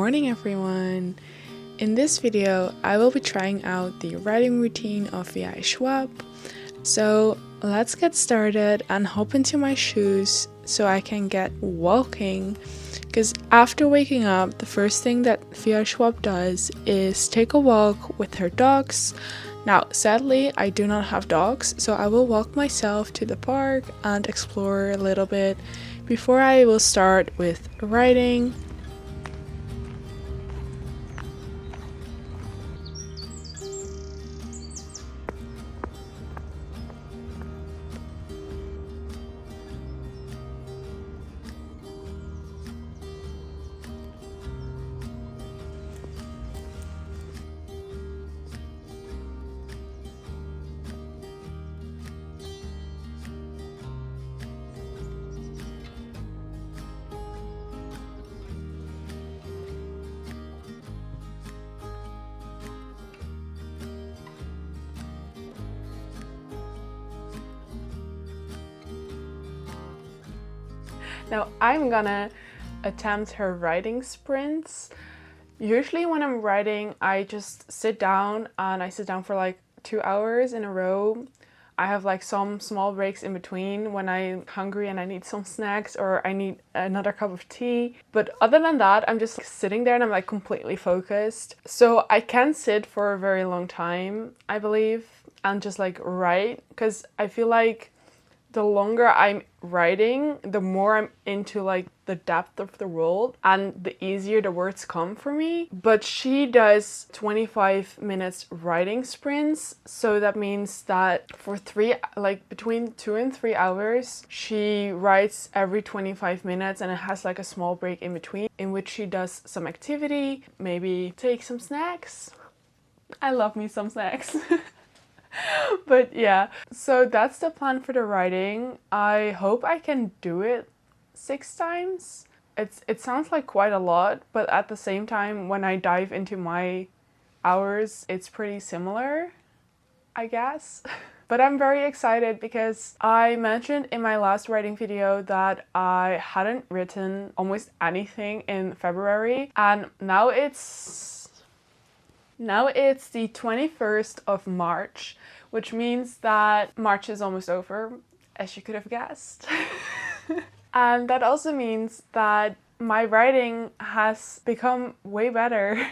morning everyone! In this video I will be trying out the writing routine of Victoria Schwab. So let's get started and hop into my shoes so I can get walking, because after waking up the first thing that Victoria Schwab does is take a walk with her dogs. Now sadly I do not have dogs, so I will walk myself to the park and explore a little bit before I will start with writing. Now I'm gonna attempt her writing sprints. Usually when I'm writing I just sit down, and I sit down for like 2 hours in a row. I have like some small breaks in between when I'm hungry and I need some snacks or I need another cup of tea. But other than that, I'm just like sitting there and I'm like completely focused. So I can sit for a very long time, I believe, and just like write, because I feel like the longer I'm writing, the more I'm into like the depth of the world and the easier the words come for me. But she does 25 minutes writing sprints, so that means that for between 2 and 3 hours she writes every 25 minutes, and it has like a small break in between in which she does some activity, maybe take some snacks. I love me some snacks. But yeah, so that's the plan for the writing. I hope I can do it 6 times. It sounds like quite a lot, but at the same time, when I dive into my hours, it's pretty similar, I guess. But I'm very excited because I mentioned in my last writing video that I hadn't written almost anything in February, and now it's the 21st of March, which means that March is almost over, as you could have guessed. And that also means that my writing has become way better.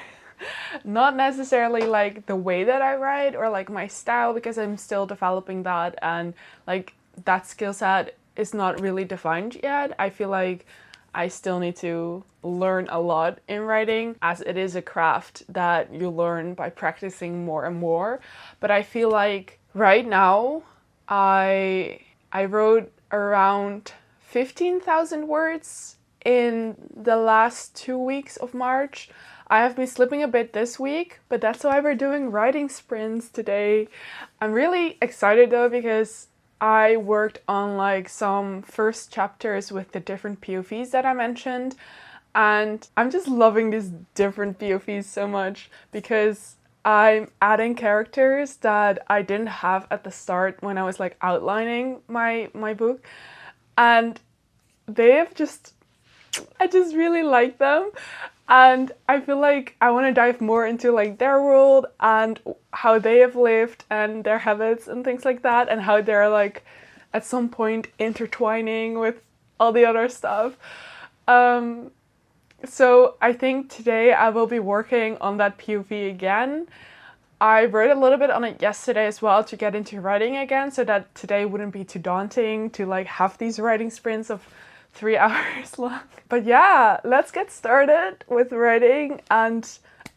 Not necessarily like the way that I write or like my style, because I'm still developing that, and like that skill set is not really defined yet. I feel like I still need to learn a lot in writing, as it is a craft that you learn by practicing more and more. But I feel like right now I wrote around 15,000 words in the last 2 weeks of March. I have been slipping a bit this week, but that's why we're doing writing sprints today. I'm really excited though, because I worked on like some first chapters with the different POVs that I mentioned, and I'm just loving these different POVs so much because I'm adding characters that I didn't have at the start when I was like outlining my book, and I just really like them. And I feel like I want to dive more into like their world and how they have lived and their habits and things like that, and how they're like at some point intertwining with all the other stuff. So I think today I will be working on that POV again. I wrote a little bit on it yesterday as well to get into writing again, so that today wouldn't be too daunting to like have these writing sprints of 3 hours long. But yeah, let's get started with writing, and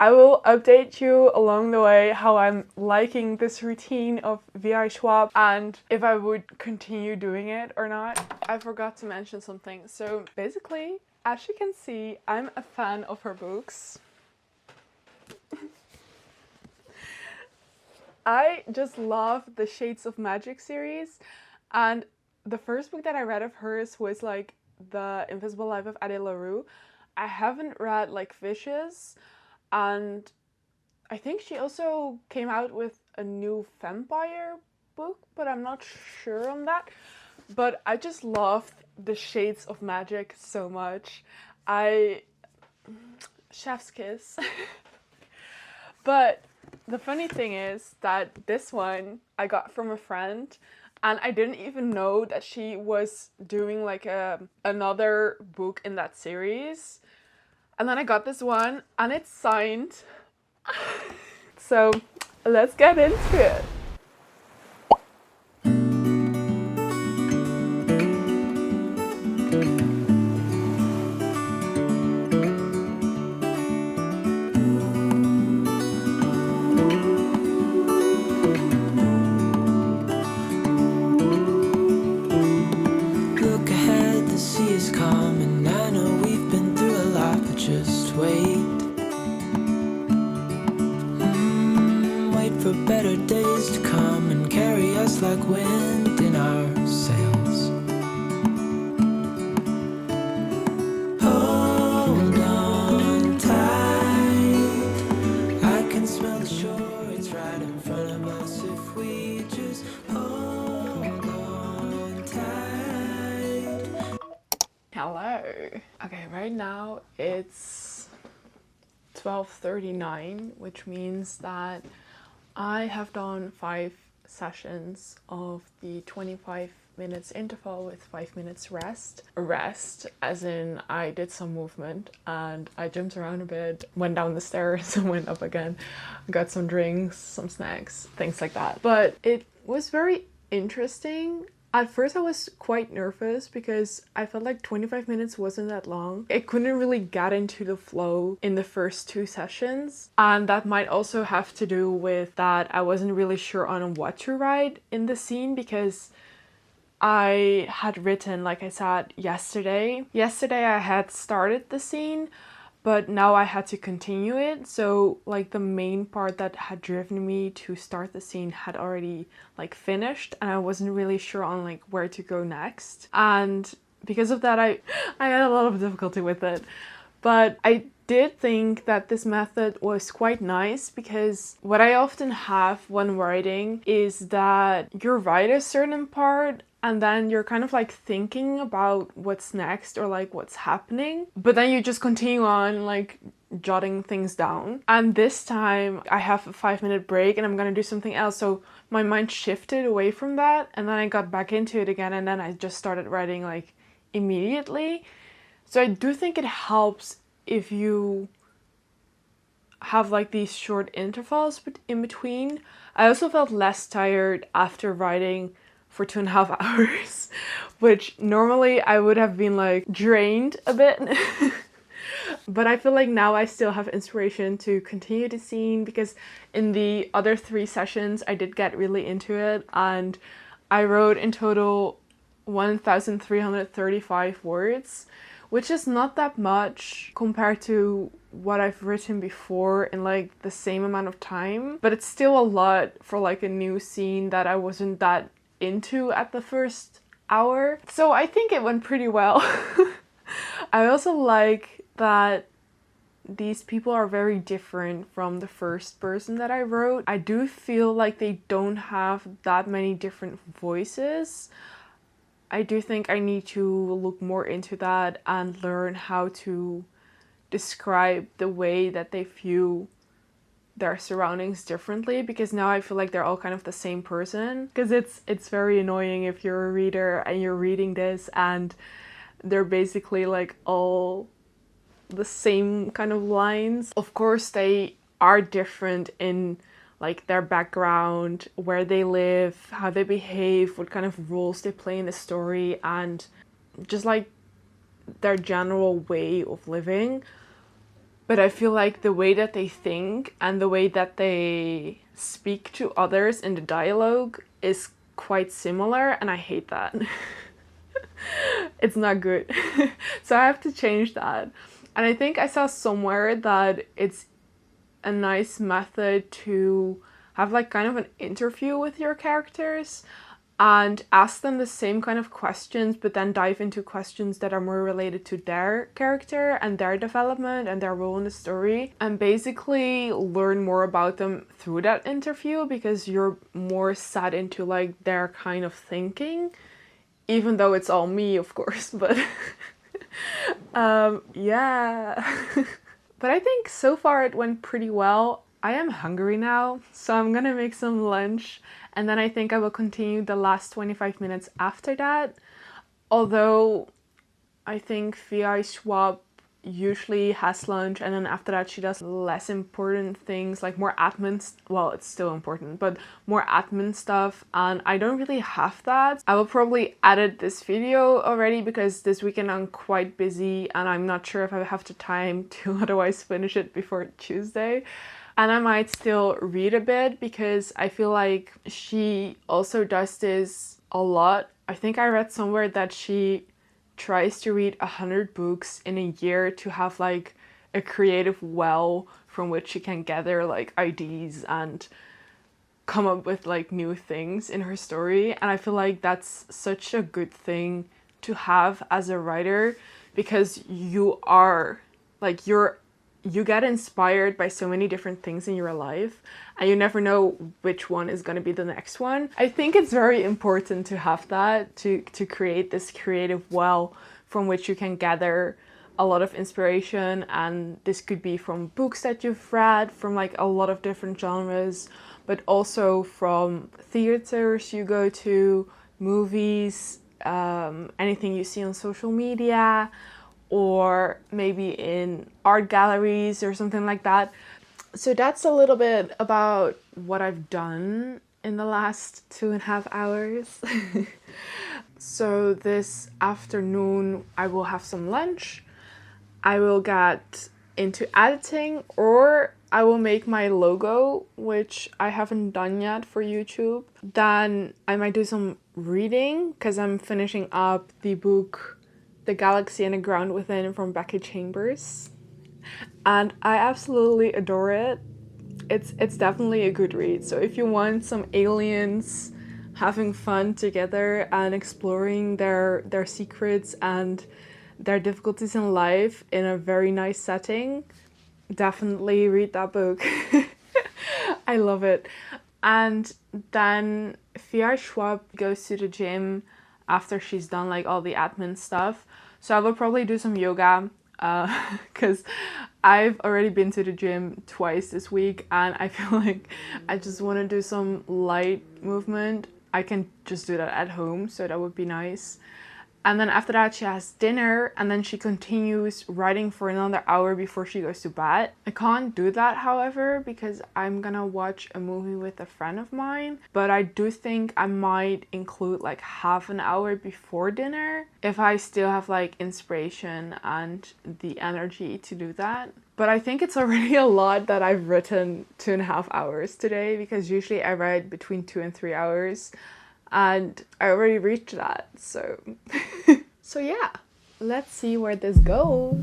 I will update you along the way how I'm liking this routine of Victoria Schwab and if I would continue doing it or not. I forgot to mention something. So basically, as you can see, I'm a fan of her books. I just love the Shades of Magic series, and the first book that I read of hers was like The Invisible Life of Addie LaRue. I haven't read like Vicious, and I think she also came out with a new vampire book, but I'm not sure on that. But I just love the Shades of Magic so much. chef's kiss. But the funny thing is that this one I got from a friend, and I didn't even know that she was doing like another book in that series. And then I got this one and it's signed. So let's get into it. For better days to come and carry us like wind in our sails. Hold on tight, I can smell the shore, it's right in front of us if we just hold on tight. Hello. Okay, right now it's 12:39, which means that I have done 5 sessions of the 25 minutes interval with 5 minutes rest. Rest as in I did some movement and I jumped around a bit, went down the stairs and went up again, got some drinks, some snacks, things like that. But it was very interesting. At first I was quite nervous because I felt like 25 minutes wasn't that long. I couldn't really get into the flow in the first 2 sessions. And that might also have to do with that I wasn't really sure on what to write in the scene because I had written, like I said, yesterday. Yesterday I had started the scene, but now I had to continue it. So like the main part that had driven me to start the scene had already like finished and I wasn't really sure on like where to go next. And because of that, I had a lot of difficulty with it. But I did think that this method was quite nice because what I often have when writing is that you write a certain part and then you're kind of like thinking about what's next or like what's happening, but then you just continue on like jotting things down. And this time I have a 5-minute break and I'm gonna do something else, so my mind shifted away from that and then I got back into it again and then I just started writing like immediately. So I do think it helps if you have like these short intervals in between. I also felt less tired after writing for 2.5 hours, which normally I would have been like drained a bit. But I feel like now I still have inspiration to continue the scene because in the other 3 sessions I did get really into it and I wrote in total 1,335 words, which is not that much compared to what I've written before in like the same amount of time, but it's still a lot for like a new scene that I wasn't that into at the first hour. So I think it went pretty well. I also like that these people are very different from the first person that I wrote. I do feel like they don't have that many different voices. I do think I need to look more into that and learn how to describe the way that they view their surroundings differently, because now I feel like they're all kind of the same person. Because it's very annoying if you're a reader and you're reading this and they're basically like all the same kind of lines. Of course they are different in like their background, where they live, how they behave, what kind of roles they play in the story, and just like their general way of living. But I feel like the way that they think and the way that they speak to others in the dialogue is quite similar, and I hate that. It's not good. So I have to change that. And I think I saw somewhere that it's a nice method to have like kind of an interview with your characters and ask them the same kind of questions, but then dive into questions that are more related to their character and their development and their role in the story, and basically learn more about them through that interview, because you're more set into like their kind of thinking, even though it's all me, of course, but yeah. But I think so far it went pretty well. I am hungry now, so I'm gonna make some lunch, and then I think I will continue the last 25 minutes after that. Although I think Victoria Schwab usually has lunch, and then after that she does less important things, like more admin, well, it's still important, but more admin stuff, and I don't really have that. I will probably edit this video already because this weekend I'm quite busy and I'm not sure if I have the time to otherwise finish it before Tuesday. And I might still read a bit because I feel like she also does this a lot. I think I read somewhere that she tries to read 100 books in a year to have like a creative well from which she can gather like ideas and come up with like new things in her story. And I feel like that's such a good thing to have as a writer, because you get inspired by so many different things in your life and you never know which one is going to be the next one. I think it's very important to have that, to create this creative well from which you can gather a lot of inspiration. And this could be from books that you've read from like a lot of different genres, but also from theaters you go to, movies, anything you see on social media, or maybe in art galleries or something like that. So that's a little bit about what I've done in the last 2.5 hours. So this afternoon I will have some lunch, I will get into editing, or I will make my logo, which I haven't done yet for YouTube. Then I might do some reading because I'm finishing up the book The Galaxy and the Ground Within from Becky Chambers, and I absolutely adore it. It's definitely a good read. So if you want some aliens having fun together and exploring their secrets and their difficulties in life in a very nice setting, definitely read that book. I love it. And then Victoria Schwab goes to the gym after she's done like all the admin stuff. So I will probably do some yoga because I've already been to the gym twice this week and I feel like I just want to do some light movement. I can just do that at home, so that would be nice. And then after that she has dinner, and then she continues writing for another hour before she goes to bed. I can't do that, however, because I'm gonna watch a movie with a friend of mine. But I do think I might include like half an hour before dinner if I still have like inspiration and the energy to do that. But I think it's already a lot that I've written 2.5 hours today, because usually I write between 2 and 3 hours. And I already reached that, so so yeah, let's see where this goes.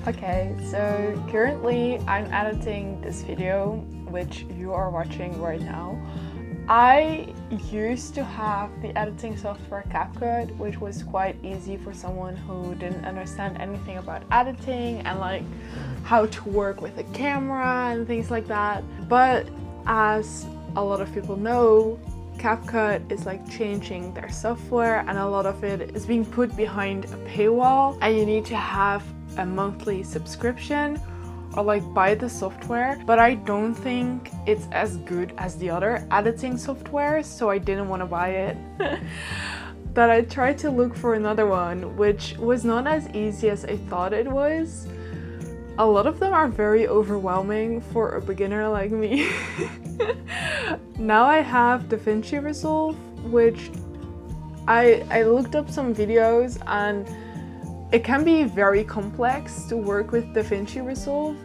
Okay, so currently I'm editing this video, which you are watching right now. I used to have the editing software CapCut, which was quite easy for someone who didn't understand anything about editing and like how to work with a camera and things like that. But as a lot of people know, CapCut is like changing their software, and a lot of it is being put behind a paywall, and you need to have a monthly subscription or like buy the software. But I don't think it's as good as the other editing software, so I didn't want to buy it. But I tried to look for another one, which was not as easy as I thought it was. A lot of them are very overwhelming for a beginner like me. Now I have DaVinci Resolve, which I looked up some videos, and it can be very complex to work with DaVinci Resolve,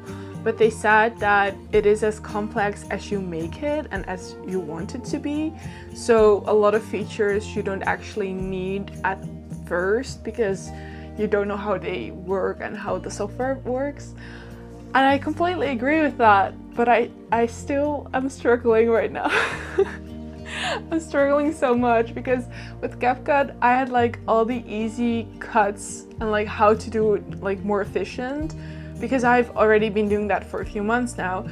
but they said that it is as complex as you make it and as you want it to be. So a lot of features you don't actually need at first because you don't know how they work and how the software works. And I completely agree with that, but I still am struggling right now. I'm struggling so much because with CapCut I had like all the easy cuts and like how to do it like more efficient, because I've already been doing that for a few months now,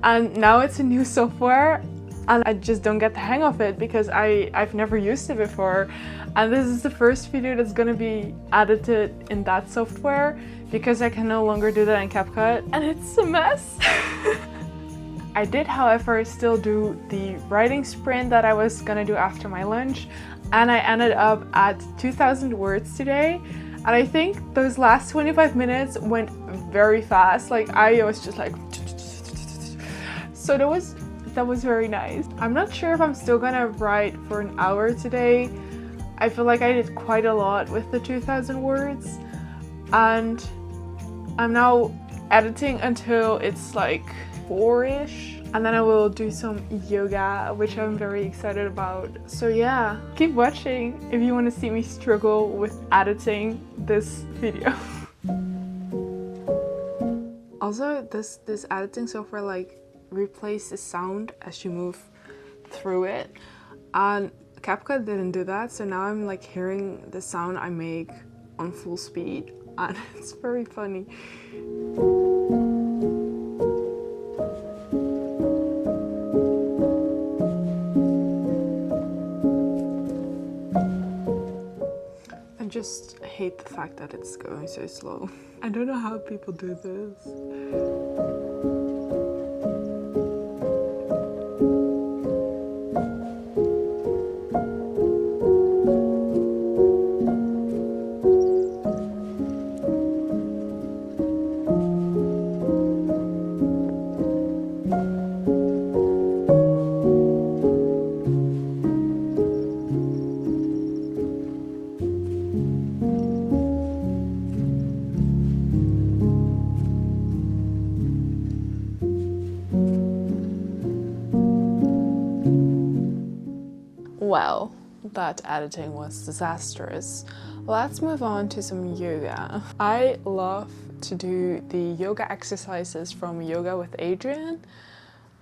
and now it's a new software and I just don't get the hang of it because I've never used it before, and this is the first video that's gonna be edited in that software because I can no longer do that in CapCut and it's a mess. I did, however, still do the writing sprint that I was gonna do after my lunch, and I ended up at 2,000 words today. And I think those last 25 minutes went very fast. Like I was just like, so that was very nice. I'm not sure if I'm still gonna write for an hour today. I feel like I did quite a lot with the 2,000 words, and I'm now editing until it's like 4-ish, and then I will do some yoga, which I'm very excited about. So yeah, keep watching if you want to see me struggle with editing this video. Also, this editing software like replaces the sound as you move through it, and CapCut didn't do that, so now I'm like hearing the sound I make on full speed, and it's very funny. I just hate the fact that it's going so slow. I don't know how people do this. Well, that editing was disastrous. Let's move on to some yoga. I love to do the yoga exercises from Yoga with Adriene,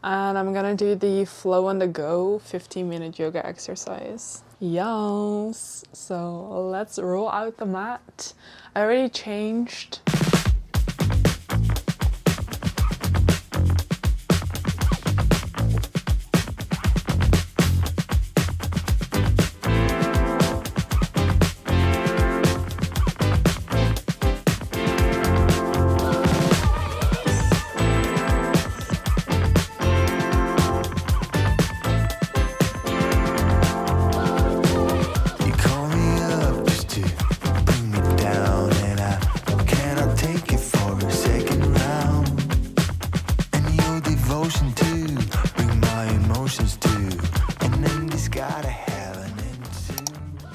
and I'm gonna do the flow on the go 15-minute yoga exercise. Yes, so let's roll out the mat. I already changed.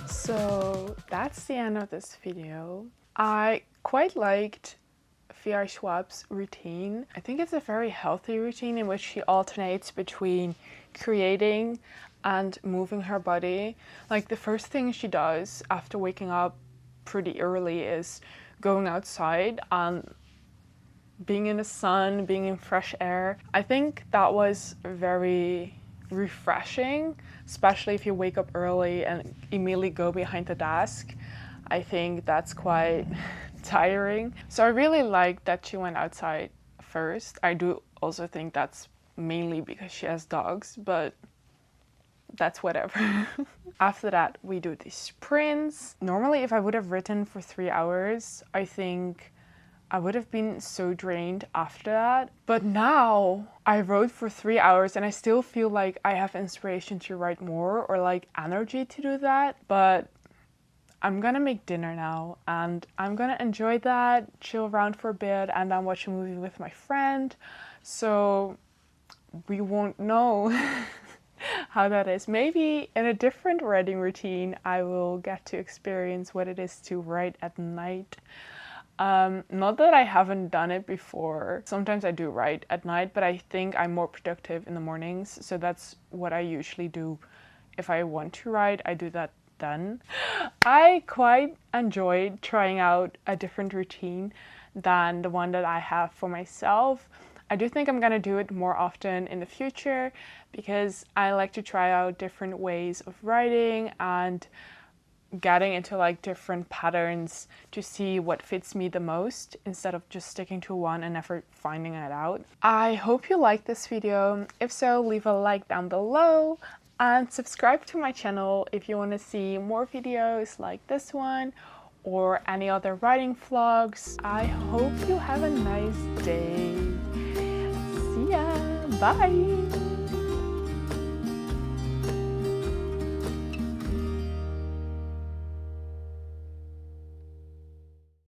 So that's the end of this video. I quite liked Victoria Schwab's routine. I think it's a very healthy routine in which she alternates between creating and moving her body. Like the first thing she does after waking up pretty early is going outside and being in the sun, being in fresh air. I think that was very refreshing, especially if you wake up early and immediately go behind the desk. I think that's quite tiring. So I really like that she went outside first. I do also think that's mainly because she has dogs, but that's whatever. After that, we do the sprints. Normally, if I would have written for 3 hours, I think I would have been so drained after that. But now I wrote for 3 hours and I still feel like I have inspiration to write more or like energy to do that. But I'm gonna make dinner now and I'm gonna enjoy that, chill around for a bit, and then watch a movie with my friend. So we won't know how that is. Maybe in a different writing routine, I will get to experience what it is to write at night. Not that I haven't done it before. Sometimes I do write at night, but I think I'm more productive in the mornings. So that's what I usually do. If I want to write, I do that then. I quite enjoyed trying out a different routine than the one that I have for myself. I do think I'm gonna do it more often in the future because I like to try out different ways of writing and getting into like different patterns to see what fits me the most instead of just sticking to one and never finding it out. I hope you liked this video. If so, leave a like down below and subscribe to my channel if you want to see more videos like this one or any other writing vlogs. I hope you have a nice day. See ya! Bye!